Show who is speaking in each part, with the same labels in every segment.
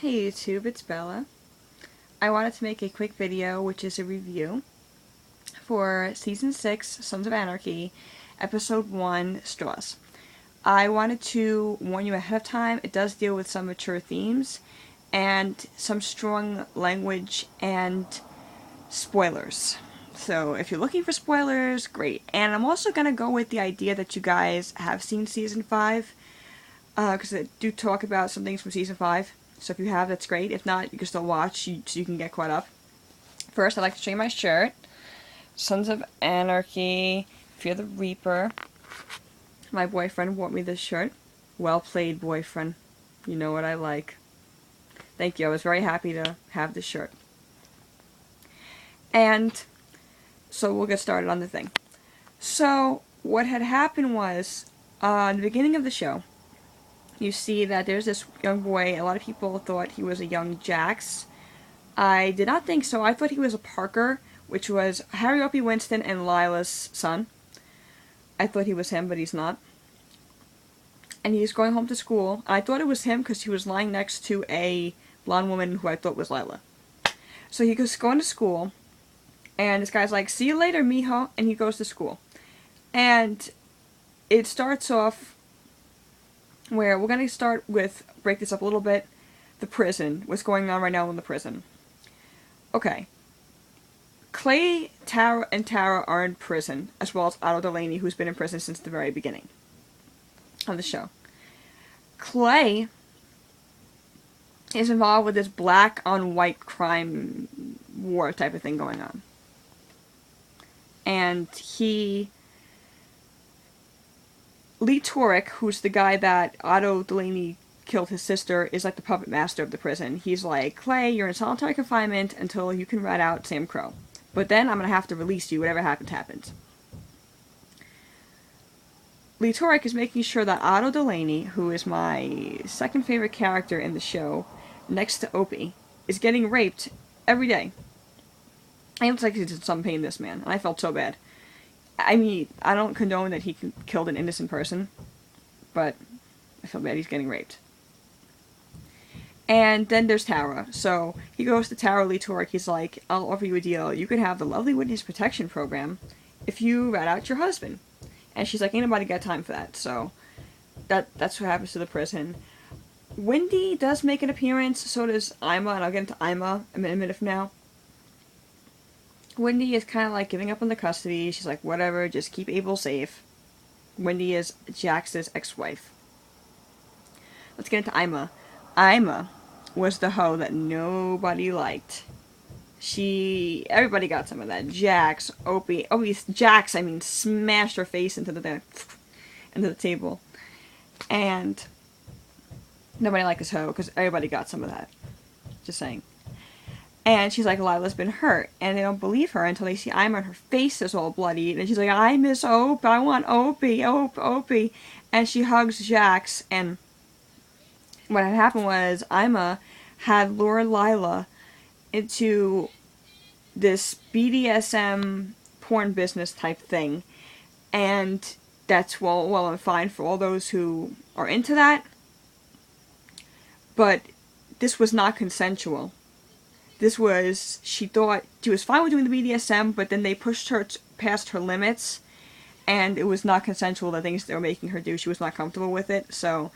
Speaker 1: Hey YouTube, it's Bella. I wanted to make a quick video, which is a review for Season 6, Sons of Anarchy, Episode 1, Straws. I wanted to warn you ahead of time, it does deal with some mature themes, and some strong language and spoilers. So if you're looking for spoilers, great. And I'm also going to go with the idea that you guys have seen Season 5, because I do talk about some things from Season 5. So if you have, that's great. If not, you can still watch so you can get caught up. First, I'd like to show you my shirt. Sons of Anarchy, Fear the Reaper. My boyfriend bought me this shirt. Well played, boyfriend. You know what I like. Thank you. I was very happy to have this shirt. And so we'll get started on the thing. So what had happened was, in the beginning of the show, you see that there's this young boy. A lot of people thought he was a young Jax. I did not think so. I thought he was a Parker, which was Harry Opie Winston and Lila's son. I thought he was him, but he's not. And he's going home to school. I thought it was him because he was lying next to a blonde woman who I thought was Lila. So he goes going to school, and this guy's like, "See you later, mijo," and he goes to school. And it starts off where we're going to start with, break this up a little bit, the prison. What's going on right now in the prison. Okay. Clay, Tara, and Tara are in prison, as well as Otto Delaney, who's been in prison since the very beginning of the show. Clay is involved with this black on white crime war type of thing going on. And Lee Torek, who's the guy that Otto Delaney killed his sister, is like the puppet master of the prison. He's like, "Clay, you're in solitary confinement until you can rat out Sam Crow. But then I'm going to have to release you. Whatever happens, happens." Lee Torek is making sure that Otto Delaney, who is my second favorite character in the show, next to Opie, is getting raped every day. I looks like he's in some pain, this man, and I felt so bad. I mean, I don't condone that he killed an innocent person, but I feel bad he's getting raped. And then there's Tara. So he goes to Tara Lee Torek. He's like, "I'll offer you a deal. You could have the Lovely Witness Protection Program if you rat out your husband." And she's like, "Ain't nobody got time for that." So that's what happens to the prison. Wendy does make an appearance. So does Ima, and I'll get into Ima a minute from now. Wendy is kind of like giving up on the custody. She's like, "Whatever, just keep Abel safe." Wendy is Jax's ex-wife. Let's get into Ima. Ima was the hoe that nobody liked. Everybody got some of that. Jax, Jax, smashed her face into the table. And nobody liked this hoe because everybody got some of that. Just saying. And she's like, "Lila's been hurt." And they don't believe her until they see Ima and her face is all bloody. And she's like, "I miss Ope. I want Opie. Opie." And she hugs Jax. And what had happened was Ima had lured Lila into this BDSM porn business type thing. And that's well and fine for all those who are into that. But this was not consensual. She thought she was fine with doing the BDSM, but then they pushed her past her limits, and it was not consensual, the things they were making her do. She was not comfortable with it, so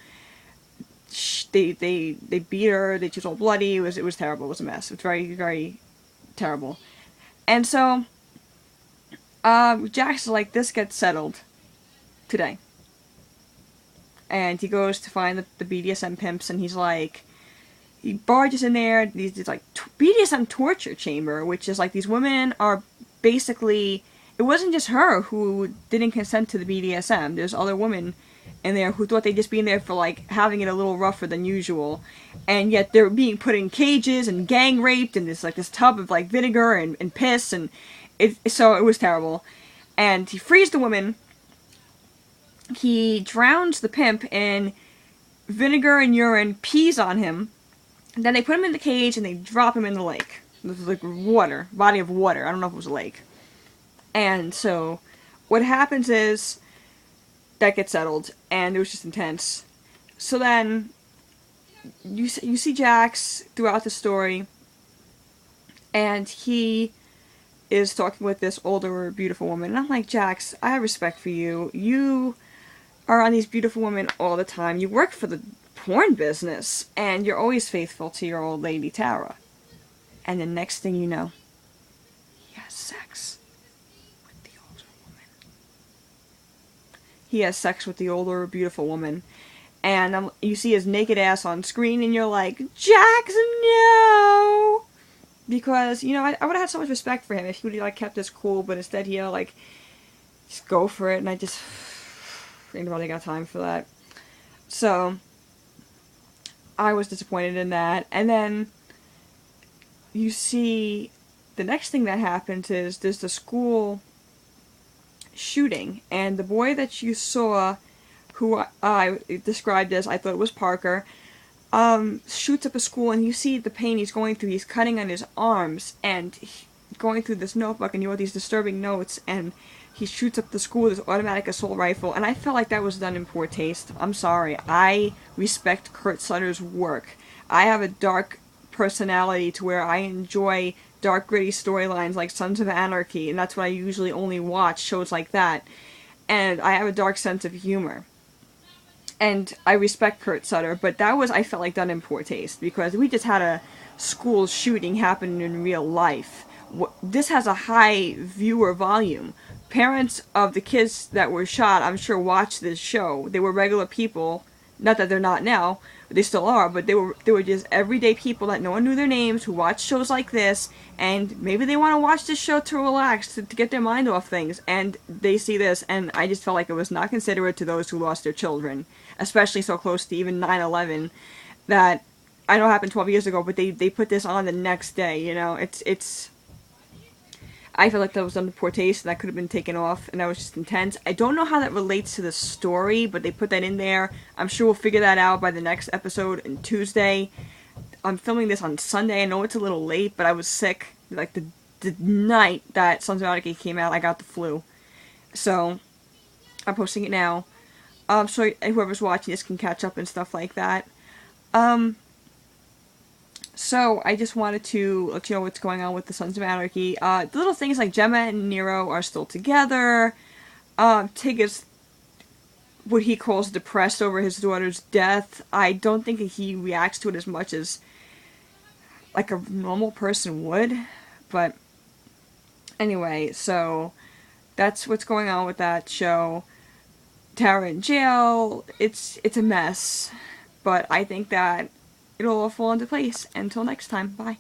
Speaker 1: they beat her, she was all bloody, it was terrible, it was a mess. It was very, very terrible. And so, Jax is like, "This gets settled today." And he goes to find the BDSM pimps, and he's like, he barges in there, these like BDSM torture chamber, which is like these women are basically, it wasn't just her who didn't consent to the BDSM. There's other women in there who thought they'd just be in there for like having it a little rougher than usual, and yet they're being put in cages and gang raped in this tub of like vinegar and piss, and so it was terrible. And he frees the woman. He drowns the pimp in vinegar and urine, pees on him. Then they put him in the cage and they drop him in the lake. This is like body of water. I don't know if it was a lake. And so what happens is that gets settled, and it was just intense. So then you see Jax throughout the story, and he is talking with this older, beautiful woman. And I'm like, Jax, I have respect for you. You are on these beautiful women all the time. You work for the porn business, and you're always faithful to your old lady, Tara. And the next thing you know, he has sex with the older woman. He has sex with the older, beautiful woman. And you see his naked ass on screen, and you're like, Jax, no! Because, you know, I would have had so much respect for him if he would have, like, kept this cool, but instead he, like, just go for it, and I just ain't nobody got time for that. So, I was disappointed in that. And then you see the next thing that happens is there's the school shooting, and the boy that you saw, who I described as, I thought it was Parker, shoots up a school, and you see the pain he's going through. He's cutting on his arms and going through this notebook, and you have these disturbing notes, and he shoots up the school with his automatic assault rifle, and I felt like that was done in poor taste. I'm sorry. I respect Kurt Sutter's work. I have a dark personality to where I enjoy dark, gritty storylines like Sons of Anarchy, and that's what I usually only watch, shows like that. And I have a dark sense of humor. And I respect Kurt Sutter, but that was, I felt like, done in poor taste, because we just had a school shooting happen in real life. This has a high viewer volume. Parents of the kids that were shot, I'm sure, watched this show. They were regular people. Not that they're not now, but they still are, but they were just everyday people that no one knew their names, who watched shows like this, and maybe they want to watch this show to relax, to get their mind off things, and they see this, and I just felt like it was not considerate to those who lost their children, especially so close to even 9/11, that I know happened 12 years ago, but they put this on the next day, you know. It's I feel like that was under poor taste, and that could have been taken off, and that was just intense. I don't know how that relates to the story, but they put that in there. I'm sure we'll figure that out by the next episode on Tuesday. I'm filming this on Sunday. I know it's a little late, but I was sick. Like, the night that Sons of Anarchy came out, I got the flu. So, I'm posting it now. So whoever's watching this can catch up and stuff like that. So, I just wanted to let you know what's going on with the Sons of Anarchy. The little things like Gemma and Nero are still together. Tig is what he calls depressed over his daughter's death. I don't think that he reacts to it as much as, like, a normal person would. But, anyway, so that's what's going on with that show. Tara in jail. It's a mess. But I think that it'll all fall into place. Until next time, bye.